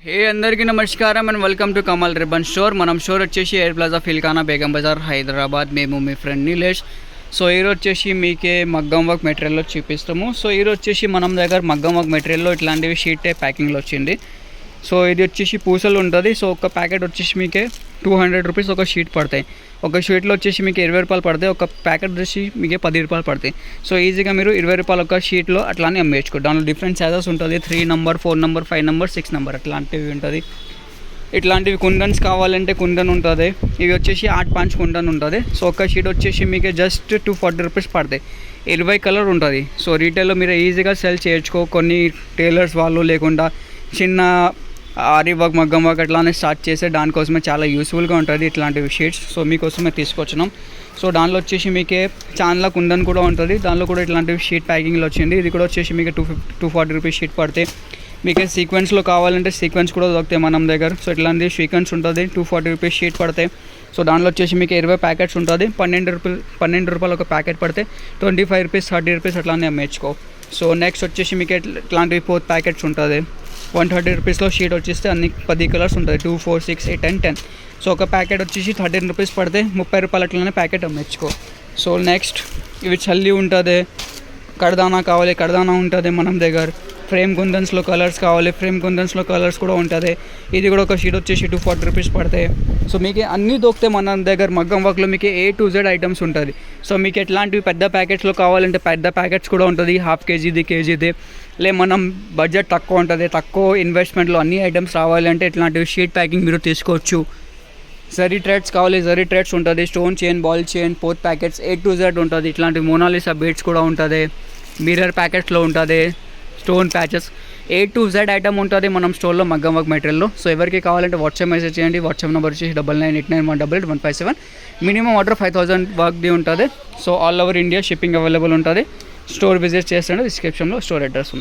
హే అందరికీ నమస్కారం and welcome to Kamal ribbon store. మనం స్టోర్ వచ్చేసి ఎయిర్ ప్లాజా ఫిల్కానా బేగం బజార్ హైదరాబాద్. మేము మీ ఫ్రెండ్ నీలేష్. సో ఈరోజు వచ్చేసి మీకే మగ్గం వర్క్ మెటీరియల్లో చూపిస్తాము. సో ఈరోజు వచ్చేసి మనం దగ్గర మగ్గం వర్క్ మెటీరియల్లో ఇట్లాంటివి షీట్ ప్యాకింగ్లో వచ్చింది. సో ఇది వచ్చేసి పూసలు ఉంటుంది. సో ఒక ప్యాకెట్ వచ్చేసి మీకే 200 రూపీస్ ఒక షీట్ పడతాయి. ఒక షీట్లో వచ్చేసి మీకు 20 రూపాయలు పడతాయి. ఒక ప్యాకెట్ వచ్చేసి మీకు 10 రూపాయలు పడతాయి. సో ఈజీగా మీరు 20 రూపాయలు ఒక షీట్లో అట్లానే అమ్మేసుకో. దాంట్లో డిఫరెంట్ సైజెస్ ఉంటుంది. 3 నెంబర్, 4 నెంబర్, 5 నెంబర్, 6 నెంబర్ అట్లాంటివి ఉంటుంది. ఇట్లాంటివి కుందన్స్ కావాలంటే కుందన్ ఉంటుంది. ఇవి వచ్చేసి 8 పాంచ్ కుందన్ ఉంటుంది. సో ఒక షీట్ వచ్చేసి మీకు జస్ట్ 240 రూపీస్ పడతాయి. 20 కలర్ ఉంటుంది. సో రీటైల్లో మీరు ఈజీగా సెల్ చేయొచ్చుకో. కొన్ని టైలర్స్ వాళ్ళు లేకుండా చిన్న ఆరి వర్క్, మగ్గం వర్క్ అట్లానే స్టార్ట్ చేసే దానికోసమే చాలా యూస్ఫుల్గా ఉంటుంది ఇట్లాంటివి షీట్స్. సో మీకోసమే తీసుకొచ్చినాం. సో దానిలో వచ్చేసి మీకే చాలా కుందన్ కూడా ఉంటుంది. దానిలో కూడా ఇట్లాంటివి షీట్ ప్యాకింగ్లో వచ్చింది. ఇది కూడా వచ్చేసి మీకు 240 రూపీస్ షీట్ పడితే. మీకు సీక్వెన్స్లో కావాలంటే సీక్వెన్స్ కూడా దొరుకుతాయి మనం దగ్గర. సో ఇట్లాంటి సీక్వెన్స్ ఉంటుంది. 240 రూపీస్ షీట్ పడతాయి. సో దాంట్లో వచ్చేసి మీకు 20 ప్యాకెట్స్ ఉంటుంది. 12 రూపాయలు ఒక ప్యాకెట్ పడితే 25 రూపీస్, 30 రూపీస్ అట్లానే అమ్మేసుకో. సో నెక్స్ట్ వచ్చేసి మీకు ఇట్లాంటివి 4 ప్యాకెట్స్ ఉంటుంది. 130 రూపీస్లో షీట్ వచ్చేస్తే అన్ని 10 కలర్స్ ఉంటుంది. 2, 4, 6, 8 and 10. సో ఒక ప్యాకెట్ వచ్చేసి 13 రూపీస్ పడితే 30 రూపాయలు అట్లనే ప్యాకెట్ అమ్మేసుకో. సో నెక్స్ట్ ఇవి చల్లి ఉంటుంది. కడదానా కావాలి, కడదానా ఉంటుంది మనం దగ్గర. ఫ్రేమ్ కుందన్స్లో కలర్స్ కావాలి, ఫ్రేమ్ కుందన్స్లో కలర్స్ కూడా ఉంటుంది. ఇది కూడా ఒక షీట్ వచ్చేసి 240 రూపీస్ పడతాయి. సో మీకు అన్నీ దొరికితే మన దగ్గర మగ్గం వర్క్లో మీకు A to Z ఐటమ్స్ ఉంటుంది. సో మీకు ఎట్లాంటివి పెద్ద ప్యాకెట్స్లో కావాలంటే పెద్ద ప్యాకెట్స్ కూడా ఉంటుంది. హాఫ్ కేజీది, కేజీది. మనం బడ్జెట్ తక్కువ ఉంటుంది, తక్కువ ఇన్వెస్ట్మెంట్లో అన్ని ఐటమ్స్ రావాలంటే ఇట్లాంటివి షీట్ ప్యాకింగ్ మీరు తీసుకోవచ్చు. జరీ థ్రెడ్స్ కావాలి, జరీ థ్రెడ్స్ ఉంటుంది. Stone chain, ball chain, 4 packets A to Z ఉంటుంది. ఇట్లాంటి మోనాలిసా బీడ్స్ కూడా ఉంటుంది. మిర్రర్ ప్యాకెట్స్లో ఉంటుంది. Stone patches A to Z item ఉంటుంది మనం స్టోర్లో మగ్గం వర్క్ మెటీరియల్లో. సో ఎవరికి కావాలంటే వాట్సాప్ మెసేజ్ చేయండి. వాట్సాప్ నెంబర్ వచ్చేసి 9989188157. మినిమం ఆర్డర్ 5000 వర్క్ది ఉంటుంది. So all over India shipping available ఉంటుంది. స్టోర్ విజిట్ చేస్తే డిస్క్రిప్షన్లో స్టోర్ అడ్రస్ ఉంది.